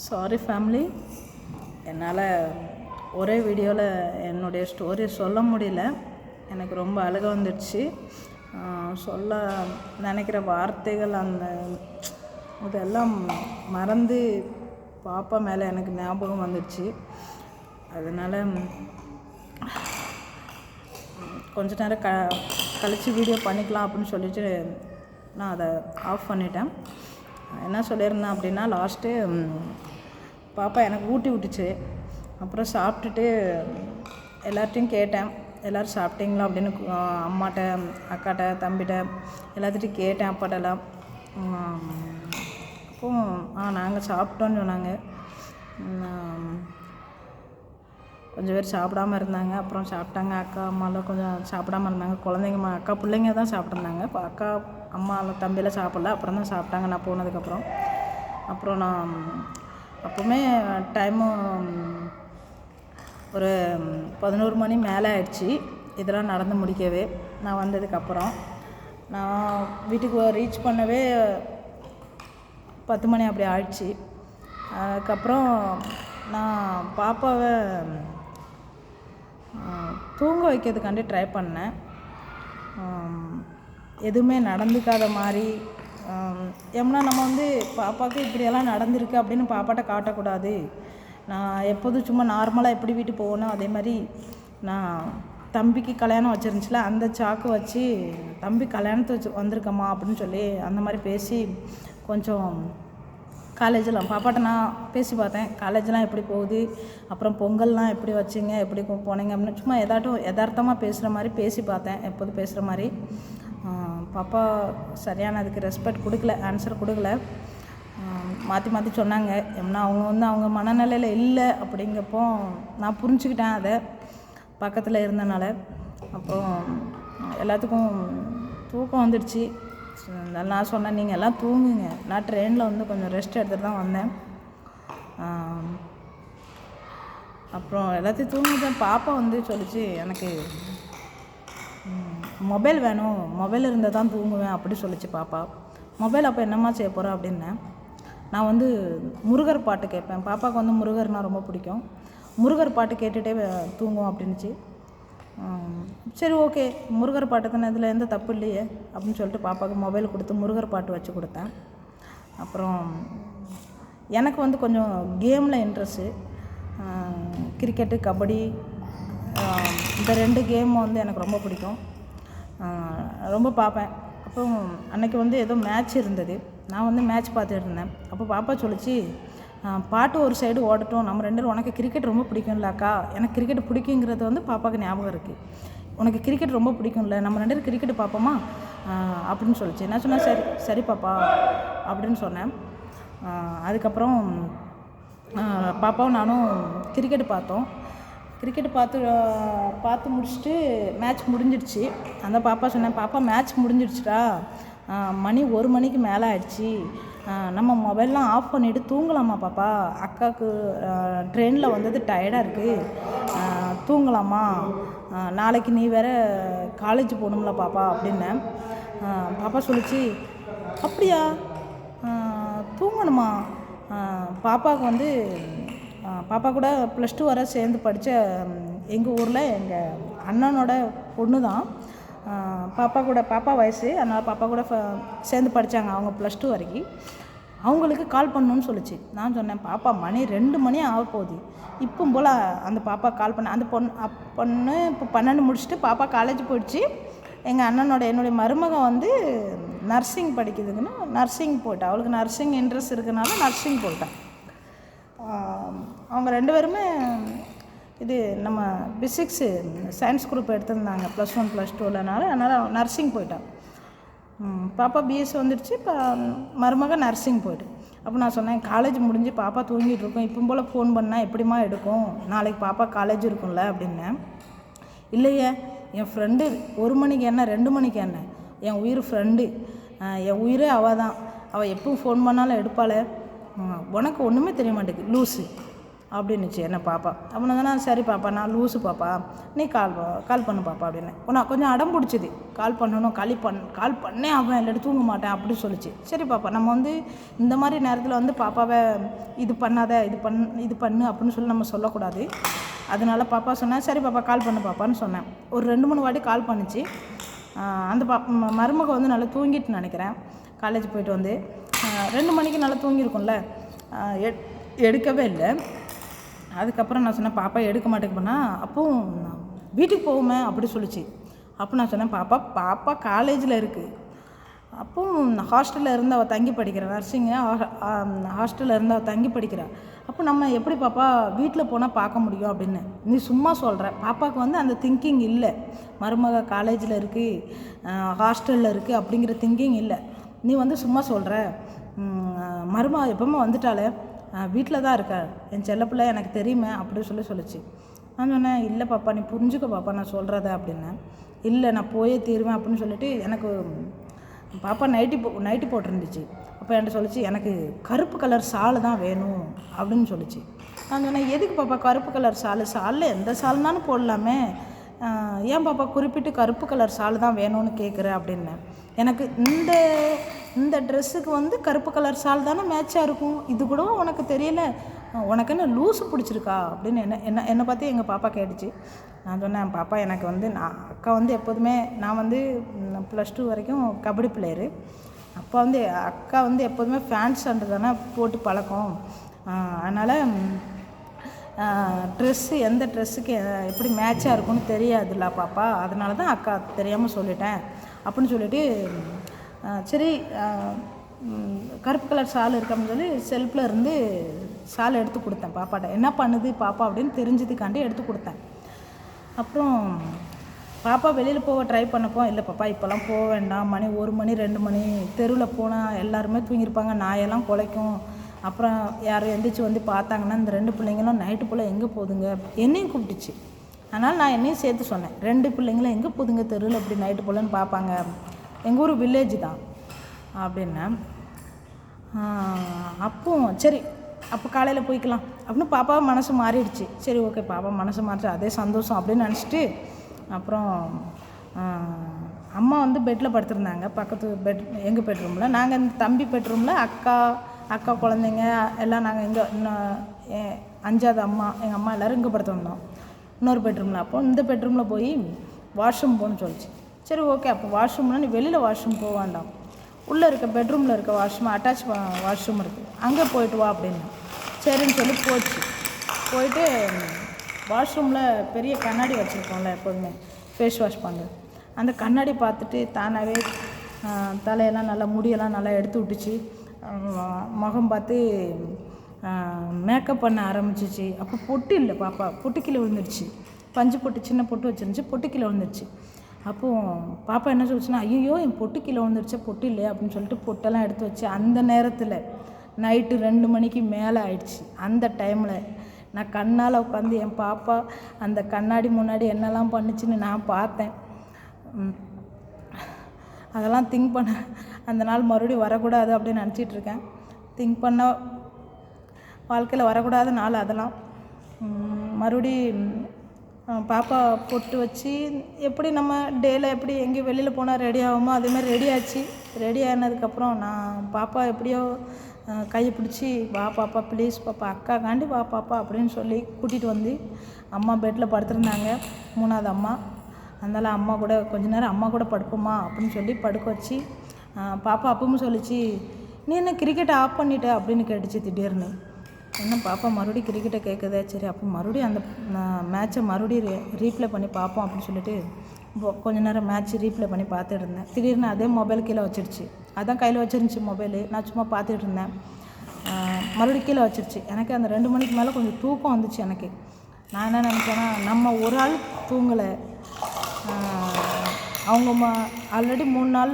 Sorry family, என்னால் ஒரே வீடியோவில் என்னுடைய ஸ்டோரி சொல்ல முடியல. எனக்கு ரொம்ப அழுக வந்துடுச்சு. சொல்ல நினைக்கிற வார்த்தைகள் இதெல்லாம் மறந்து பாப்பா மேலே எனக்கு ஞாபகம் வந்துடுச்சு. அதனால் கொஞ்ச நேரம் கழித்து வீடியோ பண்ணிக்கலாம் அப்படின்னு சொல்லிட்டு நான் அதை ஆஃப் பண்ணிட்டேன். என்ன சொல்லியிருந்தேன் அப்படின்னா, லாஸ்ட்டு பாப்பா எனக்கு ஊட்டி விட்டுச்சு. அப்புறம் சாப்பிட்டுட்டு எல்லார்ட்டையும் கேட்டேன், எல்லோரும் சாப்பிட்டீங்களா அப்படின்னு. அம்மாட்ட, அக்காட்ட, தம்பிட்ட எல்லாத்துட்டையும் கேட்டேன், அப்பாட்டெல்லாம். அப்போது நாங்கள் சாப்பிட்டோன்னு சொன்னாங்க. கொஞ்சம் பேர் சாப்பிடாமல் இருந்தாங்க, அப்புறம் சாப்பிட்டாங்க. அக்கா அம்மாலாம் கொஞ்சம் சாப்பிடாமல் இருந்தாங்க. குழந்தைங்க அக்கா பிள்ளைங்க தான் சாப்பிட்ருந்தாங்க. இப்போ அக்கா அம்மா தம்பியெல்லாம் சாப்பிடல, அப்புறம் தான் சாப்பிட்டாங்க நான் போனதுக்கப்புறம். அப்புறம் நான் அப்போவுமே டைமு ஒரு 11 மணி மேலே ஆயிடுச்சு இதெல்லாம் நடந்து முடிக்கவே. நான் வந்ததுக்கப்புறம் நான் வீட்டுக்கு ரீச் பண்ணவே 10 மணி அப்படி ஆயிடுச்சு. அதுக்கப்புறம் நான் பாப்பாவை தூங்க வைக்கிறதுக்காண்டி ட்ரை பண்ணேன். எதுவுமே நடந்துக்காத மாதிரி. ஏன்னா நம்ம பாப்பாவுக்கு இப்படியெல்லாம் நடந்திருக்கு அப்படின்னு பாப்பாட்ட காட்டக்கூடாது. நான் எப்போதும் சும்மா நார்மலாக எப்படி வீட்டுக்கு போகணும் அதே மாதிரி நான் தம்பிக்கு கல்யாணம் வச்சுருந்துச்சுல, அந்த சாக்கு வச்சு தம்பி கல்யாணத்தை வந்திருக்கம்மா அப்படின்னு சொல்லி அந்த மாதிரி பேசி கொஞ்சம் காலேஜெலாம் பாப்பாட்ட நான் பேசி பார்த்தேன். காலேஜெலாம் எப்படி போகுது, அப்புறம் பொங்கல்லாம் எப்படி வச்சிங்க, எப்படி போனீங்க அப்படின்னு சும்மா யதார்த்தமாக பேசுகிற மாதிரி பேசி பார்த்தேன், எப்போதும் பேசுகிற மாதிரி. பாப்பா சரியான அதுக்கு ரெஸ்பெக்ட் கொடுக்கல, ஆன்சர் கொடுக்கல. மாற்றி மாற்றி சொன்னாங்க. ஏன்னா அவங்க அவங்க மனநிலையில் இல்லை அப்படிங்கப்போ நான் புரிஞ்சுக்கிட்டேன் அதை பக்கத்தில் இருந்தனால. அப்புறம் எல்லாத்துக்கும் தூக்கம் வந்துடுச்சு. நான் சொன்னேன், நீங்கள் எல்லாம் தூங்குங்க, நான் ட்ரெயினில் கொஞ்சம் ரெஸ்ட் எடுத்துகிட்டு தான் வந்தேன். அப்புறம் எல்லாத்தையும் தூங்கிட்டேன். பாப்பா சொல்லிச்சு, எனக்கு மொபைல் வேணும், மொபைல் இருந்தால் தான் தூங்குவேன் அப்படி சொல்லிச்சு பாப்பா. மொபைல் அப்போ என்னம்மா செய்ய போகிறேன் அப்படின்னேன். நான் முருகர் பாட்டு கேட்பேன். பாப்பாவுக்கு முருகர்னால் ரொம்ப பிடிக்கும். முருகர் பாட்டு கேட்டுகிட்டே தூங்கும் அப்படின்னுச்சு. சரி, ஓகே, முருகர் பாட்டு தானே, இதில் எந்த தப்பு இல்லையே அப்படின்னு சொல்லிட்டு பாப்பாவுக்கு மொபைல் கொடுத்து முருகர் பாட்டு வச்சு கொடுத்தேன். அப்புறம் எனக்கு கொஞ்சம் கேமில் இன்ட்ரெஸ்ட்டு. கிரிக்கெட்டு, கபடி, இந்த 2 கேம் எனக்கு ரொம்ப பிடிக்கும். ரொம்ப பார்ப்பேன். அப்புறம் அன்றைக்கி ஏதோ மேட்ச் இருந்தது. நான் மேட்ச் பார்த்துட்டு இருந்தேன். அப்போ பாப்பா சொல்லிச்சு, பாட்டு ஒரு சைடு ஓடட்டும், நம்ம 2 பேரும், உனக்கு கிரிக்கெட் ரொம்ப பிடிக்கும்லக்கா. எனக்கு கிரிக்கெட் பிடிக்குங்கிறது பாப்பாவுக்கு ஞாபகம் இருக்குது. உனக்கு கிரிக்கெட் ரொம்ப பிடிக்கும்ல, நம்ம 2 பேரும் கிரிக்கெட் பார்ப்போமா அப்படின்னு சொல்லிச்சு. நான் சொன்னேன், சரி சரி பாப்பா அப்படின்னு சொன்னேன். அதுக்கப்புறம் பாப்பாவும் நானும் கிரிக்கெட் பார்த்தோம். கிரிக்கெட் பார்த்து முடிச்சுட்டு மேட்ச் முடிஞ்சிடுச்சு. அந்த பாப்பா சொன்னேன், பாப்பா மேட்ச் முடிஞ்சிடுச்சுடா, மணி 1 மணிக்கு மேலே ஆயிடுச்சு, நம்ம மொபைல்லாம் ஆஃப் பண்ணிவிட்டு தூங்கலாமா பாப்பா, அக்காவுக்கு ட்ரெயினில் வந்தது டயர்டாக இருக்குது, தூங்கலாமா, நாளைக்கு நீ வேறு காலேஜ் போகணும்ல பாப்பா அப்படின்னேன். பாப்பா சொல்லிச்சு, அப்படியா, தூங்கணுமா. பாப்பாவுக்கு பாப்பா கூட +2 வரை சேர்ந்து படித்த எங்கள் ஊரில் எங்கள் அண்ணனோட பொண்ணு தான். பாப்பா வயசு, அதனால் பாப்பா கூட சேர்ந்து படித்தாங்க அவங்க +2 வரைக்கும். அவங்களுக்கு கால் பண்ணணுன்னு சொல்லிச்சு. நான் சொன்னேன், பாப்பா மணி 2 மணி ஆக போகுது, இப்போ போல் அந்த பாப்பா கால் பண்ண. அந்த பொண்ணு இப்போ 12 முடிச்சுட்டு பாப்பா காலேஜ் போயிடுச்சு. எங்கள் என்னுடைய மருமகன் நர்சிங் படிக்குதுங்கன்னு நர்சிங் போயிட்டா. அவளுக்கு நர்சிங் இன்ட்ரெஸ்ட் இருக்கிறனால நர்சிங் போயிட்டான். அவங்க 2 பேருமே இது நம்ம பிசிக்ஸு சயின்ஸ் குரூப் எடுத்திருந்தாங்க +1 +2லனால, அதனால் நர்சிங் போயிட்டான். பாப்பா பிஎஸ்சி வந்துடுச்சு. இப்போ மருமக நர்சிங் போய்ட்டு. அப்போ நான் சொன்னேன், காலேஜ் முடிஞ்சு பாப்பா தூங்கிட்டு இருக்கோம், இப்போ போல் ஃபோன் பண்ணால் எப்படிமா எடுக்கும், நாளைக்கு பாப்பா காலேஜ் இருக்கும்ல அப்படின்னேன். இல்லையே, என் ஃப்ரெண்டு 1 மணிக்கு என்ன 2 மணிக்கு என்ன, என் உயிர் ஃப்ரெண்டு, என் உயிரே அவள் தான், அவள் எப்பவும் ஃபோன் பண்ணாலும் எடுப்பாள், உனக்கு ஒன்றுமே தெரிய மாட்டேங்குது லூஸு அப்படின்னுச்சு என்ன பாப்பா. அப்போ நான் சரி பாப்பா, நான் லூஸு பாப்பா, நீ கால் பண்ணு பாப்பா அப்படின்னு. நான் கொஞ்சம் அடம் பிடிச்சிது, கால் பண்ணணும், கால் பண்ணே அவன் இல்லாட்டி தூங்க மாட்டேன் அப்படி சொல்லிச்சு. சரி பாப்பா, நம்ம வந்து இந்த மாதிரி நேரத்தில் வந்து பாப்பாவை இது பண்ணாத, இது பண்ணு அப்படின்னு சொல்லி நம்ம சொல்லக்கூடாது. அதனால பாப்பா சொன்னேன், சரி பாப்பா கால் பண்ணு பாப்பான்னு சொன்னேன். ஒரு 2-3 வாட்டி கால் பண்ணிச்சு. அந்த மருமக வந்து நல்லா தூங்கிட்டு நினைக்கிறேன். காலேஜ் போயிட்டு வந்து 2 மணிக்கு நல்லா தூங்கியிருக்கும்ல, எடுக்கவே இல்லை. அதுக்கப்புறம் நான் சொன்னேன், பாப்பா எடுக்க மாட்டேங்க போனால் அப்போது வீட்டுக்கு போவோமே அப்படி சொல்லிச்சு. அப்போ நான் சொன்னேன், பாப்பா காலேஜில் இருக்குது, அப்போது ஹாஸ்டலில் இருந்து அவள் தங்கி படிக்கிறா, நர்சிங்கு ஹாஸ்டலில் இருந்து அவள் தங்கி படிக்கிறா. அப்போ நம்ம எப்படி பாப்பா வீட்டில் போனால் பார்க்க முடியும் அப்படின்னு நீ சும்மா சொல்கிற. பாப்பாவுக்கு வந்து அந்த திங்கிங் இல்லை, மருமக காலேஜில் இருக்குது ஹாஸ்டலில் இருக்குது அப்படிங்கிற திங்கிங் இல்லை. நீ வந்து சும்மா சொல்கிற. மருமக எப்பவுமே வந்துட்டாலே வீட்டில் தான் இருக்கா, என் செல்லப்பிள்ளை எனக்கு தெரியுமே அப்படின்னு சொல்லிச்சு. நான் சொன்னேன், இல்லை பாப்பா நீ புரிஞ்சுக்க பாப்பா நான் சொல்கிறத அப்படின்னேன். இல்லை நான் போயே தீருவேன் அப்படின்னு சொல்லிட்டு எனக்கு பாப்பா நைட்டி போட்டிருந்துச்சு. அப்போ என்கிட்ட சொல்லிச்சு, எனக்கு கருப்பு கலர் சால் தான் வேணும் அப்படின்னு சொல்லிச்சு. நான் சொன்னேன், எதுக்கு பாப்பா கருப்பு கலர் சாலில் எந்த சால்னாலும் போடலாமே, ஏன் பாப்பா குறிப்பிட்டு கருப்பு கலர் சால் தான் வேணும்னு கேட்குற அப்படின்னேன். எனக்கு இந்த ட்ரெஸ்ஸுக்கு வந்து கருப்பு கலர் சால் தானே மேட்சாக இருக்கும், இது கூட உனக்கு தெரியல, உனக்கு என்ன லூஸு பிடிச்சிருக்கா அப்படின்னு என்னை பார்த்து எங்கள் பாப்பா கேட்டுச்சு. நான் சொன்னேன், பாப்பா எனக்கு வந்து அக்கா வந்து எப்போதுமே நான் வந்து +2 வரைக்கும் கபடி பிளேயரு. அப்போ வந்து அக்கா வந்து எப்போதுமே ஃபேன்ஸ் அண்டு தானே போட்டு பழக்கம். அதனால் ட்ரெஸ்ஸு எந்த ட்ரெஸ்ஸுக்கு எப்படி மேட்சாக இருக்கும்னு தெரியாதுல்ல பாப்பா, அதனால தான் அக்கா தெரியாமல் சொல்லிட்டேன் அப்படின்னு சொல்லிவிட்டு, சரி கருப்பு கலர் சால் இருக்கான்னு சொல்லி செல்ஃபில் இருந்து சால் எடுத்து கொடுத்தேன் பாப்பாட்ட. என்ன பண்ணுது பாப்பா அப்படின்னு தெரிஞ்சதுக்காண்டி எடுத்து கொடுத்தேன். அப்புறம் பாப்பா வெளியில் போக ட்ரை பண்ணப்போ, இல்லை பாப்பா இப்போல்லாம் போக வேண்டாம், மணி 1 மணி 2 மணி தெருவில் போனால் எல்லாருமே தூங்கியிருப்பாங்க, நாயெல்லாம் குலைக்கும், அப்புறம் யாரும் எந்திரிச்சு வந்து பார்த்தாங்கன்னா இந்த 2 பிள்ளைங்களும் நைட்டு போல் எங்கே போகுதுங்க என்னையும் கூப்பிட்டுச்சு. அதனால் நான் என்னையும் சேர்த்து சொன்னேன், 2 பிள்ளைங்களும் எங்கே போகுதுங்க தெருவில் இப்படி நைட்டு போலன்னு பார்ப்பாங்க, எங்கள் ஊர் வில்லேஜ் தான் அப்படின்னேன். அப்போ சரி அப்போ காலையில் போய்க்கலாம் அப்படின்னு பாப்பா மனசு மாறிடுச்சு. சரி ஓகே பாப்பா மனசு மாறிச்சு, அதே சந்தோஷம் அப்படின்னு நினச்சிட்டு, அப்புறம் அம்மா வந்து பெட்டில் படுத்திருந்தாங்க, பக்கத்து எங்கள் பெட்ரூமில். நாங்கள் இந்த தம்பி பெட்ரூமில் அக்கா குழந்தைங்க எல்லாம் நாங்கள் இங்கே இன்னும் 5வது அம்மா எங்கள் அம்மா எல்லோரும் இங்கே படுத்திருந்தோம் இன்னொரு பெட்ரூமில். அப்போது இந்த பெட்ரூமில் போய் வாஷ்ரூம் போகணும்னு சொல்லிச்சு. சரி ஓகே அப்போ வாஷ்ரூம்னா நீ வெளியில் வாஷ்ரூம் போக வேண்டாம், உள்ளே இருக்க பெட்ரூமில் இருக்க வாஷ்ரூம் அட்டாச் வாஷ்ரூம் இருக்குது அங்கே போயிட்டு வா அப்படின்னு. சரின்னு சொல்லி போயிட்டு வாஷ்ரூமில் பெரிய கண்ணாடி வச்சுருக்கோம்ல எப்போதுமே ஃபேஸ் வாஷ் பண்ணுறது, அந்த கண்ணாடி பார்த்துட்டு தானாகவே தலையெல்லாம் நல்லா முடியெல்லாம் நல்லா எடுத்து விட்டுச்சு, முகம் பார்த்து மேக்கப் பண்ண ஆரம்பிச்சிச்சு. அப்போ பொட்டு இல்லை பாப்பா, பொட்டு கீழே விழுந்துருச்சு, பஞ்சு பொட்டு சின்ன பொட்டு வச்சுருந்துச்சு, பொட்டு கீழே விழுந்துருச்சு. அப்போது பாப்பா என்ன சொல்லிச்சுன்னா, ஐயோ என் பொட்டு கீழே விழுந்துருச்சா, பொட்டு இல்லையா அப்படின்னு சொல்லிட்டு பொட்டெல்லாம் எடுத்து வச்சு, அந்த நேரத்தில் நைட்டு 2 மணிக்கு மேலே ஆயிடுச்சு. அந்த டைமில் நான் கண்ணால் உட்காந்து என் பாப்பா அந்த கண்ணாடி முன்னாடி என்னெல்லாம் பண்ணுச்சுன்னு நான் பார்த்தேன். அதெல்லாம் திங்க் பண்ண அந்த நாள் மறுபடியும் வரக்கூடாது அப்படின்னு நினச்சிட்ருக்கேன். திங்க் பண்ண வாழ்க்கையில் வரக்கூடாத நாள் அதெல்லாம். மறுபடி பாப்பா பொட்டு வச்சு எப்படி நம்ம டேயில் எப்படி எங்கேயும் வெளியில் போனால் ரெடி ஆகுமோ அதேமாதிரி ரெடி ஆச்சு. ரெடி ஆனதுக்கப்புறம் நான் பாப்பா எப்படியோ கையை பிடிச்சி, வா பாப்பா ப்ளீஸ் பாப்பா அக்காக்காண்டி வா பாப்பா அப்படின்னு சொல்லி கூட்டிகிட்டு வந்து அம்மா பெட்டில் படுத்துருந்தாங்க, 3வது அம்மா. அதனால் அம்மா கூட கொஞ்ச நேரம் அம்மா கூட படுப்போமா அப்படின்னு சொல்லி படுக்க வச்சு, பாப்பா அப்பவும் சொல்லிச்சு, நீ என்ன கிரிக்கெட்டை ஆஃப் பண்ணிட்ட அப்படின்னு கேட்டுச்சு திடீர்னு. என்ன பாப்பா மறுபடியும் கிரிக்கெட்டை கேட்குதே, சரி அப்போ மறுபடியும் அந்த மேட்சை மறுபடியும் ரீப்ளே பண்ணி பார்ப்போம் அப்படின்னு சொல்லிட்டு கொஞ்ச நேரம் மேட்ச் ரீப்ளே பண்ணி பார்த்துட்டு இருந்தேன். திடீர்னு அதே மொபைல் கீழே வச்சிருச்சு, அதான் கையில் வச்சிருந்துச்சி மொபைலு, நான் சும்மா பார்த்துட்டு இருந்தேன், மறுபடியும் கீழே வச்சிருச்சு. எனக்கு அந்த 2 மணிக்கு மேலே கொஞ்சம் தூக்கம் வந்துச்சு எனக்கு. நான் என்ன நினச்சேன்னா, நம்ம ஒரு ஆள் தூங்கலை, அவங்க ஆல்ரெடி 3 நாள்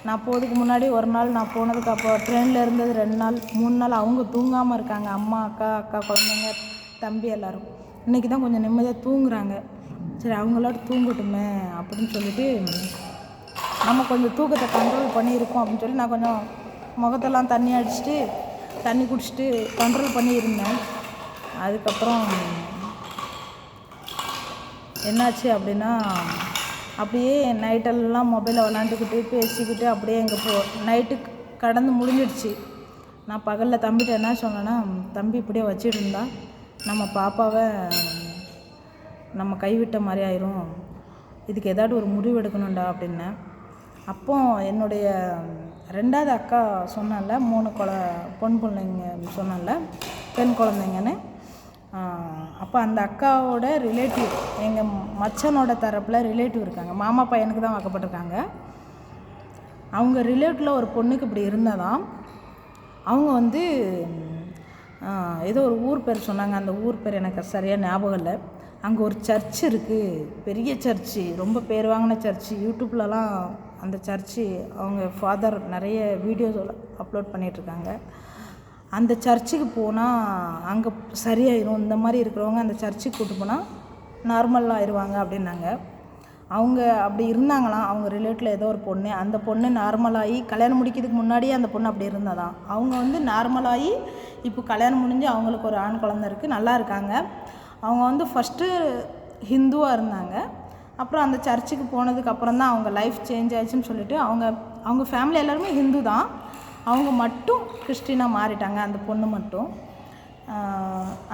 நான் போகிறதுக்கு முன்னாடி ஒரு நாள் நான் போனதுக்கு அப்போ ட்ரெயினில் இருந்தது 2 நாள் 3 நாள் அவங்க தூங்காமல் இருக்காங்க, அம்மா அக்கா குழந்தைங்க தம்பி எல்லோரும். இன்றைக்கி தான் கொஞ்சம் நிம்மதியாக தூங்குறாங்க, சரி அவங்களோட தூங்கட்டுமே அப்படின்னு சொல்லிட்டு நம்ம கொஞ்சம் தூக்கத்தை கண்ட்ரோல் பண்ணியிருக்கோம் அப்படின்னு சொல்லி நான் கொஞ்சம் முகத்தெல்லாம் தண்ணி அடிச்சுட்டு தண்ணி குடிச்சிட்டு கண்ட்ரோல் பண்ணியிருந்தேன். அதுக்கப்புறம் என்னாச்சு அப்படின்னா, அப்படியே நைட்டெல்லாம் மொபைலில் விளாண்டுக்கிட்டு பேசிக்கிட்டு அப்படியே நைட்டு கடந்து முடிஞ்சிடுச்சு. நான் பகலில் தம்பிகிட்ட என்ன சொன்னேன்னா, தம்பி இப்படியே வச்சுட்டு இருந்தா நம்ம பாப்பாவை நம்ம கைவிட்ட மாதிரி ஆயிரும், இதுக்கு ஏதாட்டு ஒரு முடிவு எடுக்கணும்டா அப்படின்னேன். அப்போ என்னுடைய 2வது அக்கா சொன்னால 3 பொன் பிள்ளைங்க சொன்னால பெண் குழந்தைங்கன்னு. அப்போ அந்த அக்காவோட ரிலேட்டிவ், எங்கள் மச்சனோட தரப்பில் ரிலேட்டிவ் இருக்காங்க, மாமா பையனுக்கு தான் வாக்கப்பட்டிருக்காங்க. அவங்க ரிலேட்டிவில் ஒரு பொண்ணுக்கு இப்படி இருந்ததாம். அவங்க வந்து ஏதோ ஒரு ஊர் பேர் சொன்னாங்க, அந்த ஊர் பேர் எனக்கு சரியாக ஞாபகம் இல்லை. அங்கே ஒரு சர்ச் இருக்குது, பெரிய சர்ச்சு, ரொம்ப பேர் வாங்கின சர்ச்சு. யூடியூப்லலாம் அந்த சர்ச்சு அவங்க ஃபாதர் நிறைய வீடியோஸ் அப்லோட் பண்ணிகிட்ருக்காங்க. அந்த சர்ச்சுக்கு போனால் அங்கே சரியாயிரும், இந்த மாதிரி இருக்கிறவங்க அந்த சர்ச்சுக்கு கூப்பிட்டு போனால் நார்மலாக ஆயிடுவாங்க அப்படின்னாங்க. அவங்க அப்படி இருந்தாங்களாம். அவங்க ரிலேட்டிவில் ஏதோ ஒரு பொண்ணு, அந்த பொண்ணு நார்மலாகி கல்யாணம் முடிக்கிறதுக்கு முன்னாடியே அந்த பொண்ணு அப்படி இருந்ததான். அவங்க வந்து நார்மலாகி இப்போ கல்யாணம் முடிஞ்சு அவங்களுக்கு ஒரு ஆண் குழந்தை இருக்குது, நல்லா இருக்காங்க. அவங்க வந்து ஃபஸ்ட்டு ஹிந்துவாக இருந்தாங்க. அப்புறம் அந்த சர்ச்சுக்கு போனதுக்கப்புறம் தான் அவங்க லைஃப் சேஞ்ச் ஆயிடுச்சுன்னு சொல்லிட்டு அவங்க ஃபேமிலி எல்லாருமே ஹிந்து தான், அவங்க மட்டும் கிறிஸ்டினாக மாறிட்டாங்க. அந்த பொண்ணு மட்டும்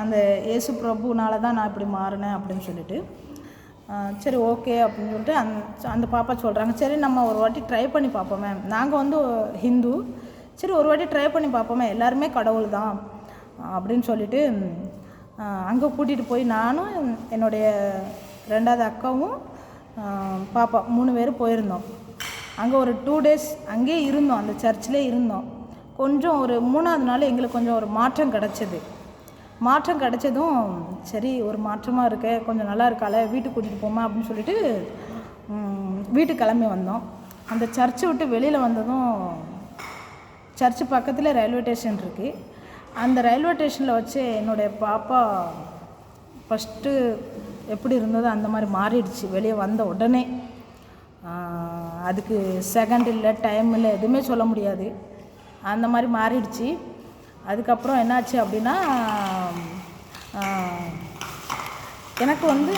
அந்த இயேசு பிரபுனால தான் நான் இப்படி மாறினேன் அப்படின்னு சொல்லிட்டு, சரி ஓகே அப்படின்னு சொல்லிட்டு அந்த பாப்பா சொல்கிறாங்க, சரி நம்ம ஒரு வாட்டி ட்ரை பண்ணி பார்ப்போமே, நாங்கள் வந்து ஹிந்து, சரி ஒரு வாட்டி ட்ரை பண்ணி பார்ப்போமே, எல்லாருமே கடவுள் தான் அப்படின்னு சொல்லிட்டு அங்கே கூட்டிகிட்டு போய் நானும் என்னுடைய 2வது அக்காவும் பாப்பா 3 பேர் போயிருந்தோம். அங்கே ஒரு 2 days அங்கேயே இருந்தோம், அந்த சர்ச்சிலே இருந்தோம். கொஞ்சம் ஒரு 3வது நாள் எங்களுக்கு கொஞ்சம் ஒரு மாற்றம் கிடச்சிது. மாற்றம் கிடச்சதும் சரி ஒரு மாற்றமாக இருக்க, கொஞ்சம் நல்லா இருக்கால, வீட்டுக்கு கூட்டிகிட்டு போமா அப்படின்னு சொல்லிட்டு வீட்டுக்கு கிளம்பி வந்தோம். அந்த சர்ச்சை விட்டு வெளியில் வந்ததும் சர்ச்சு பக்கத்தில் ரயில்வே ஸ்டேஷன் இருக்குது. அந்த ரயில்வே ஸ்டேஷனில் வச்சு என்னுடைய பாப்பா ஃபஸ்ட்டு எப்படி இருந்ததோ அந்த மாதிரி மாறிடுச்சு. வெளியே வந்த உடனே அதுக்கு செகண்ட் இல்லை, டைம் இல்லை, எதுவுமே சொல்ல முடியாது, அந்த மாதிரி மாறிடுச்சு. அதுக்கப்புறம் என்னாச்சு அப்படின்னா, எனக்கு வந்து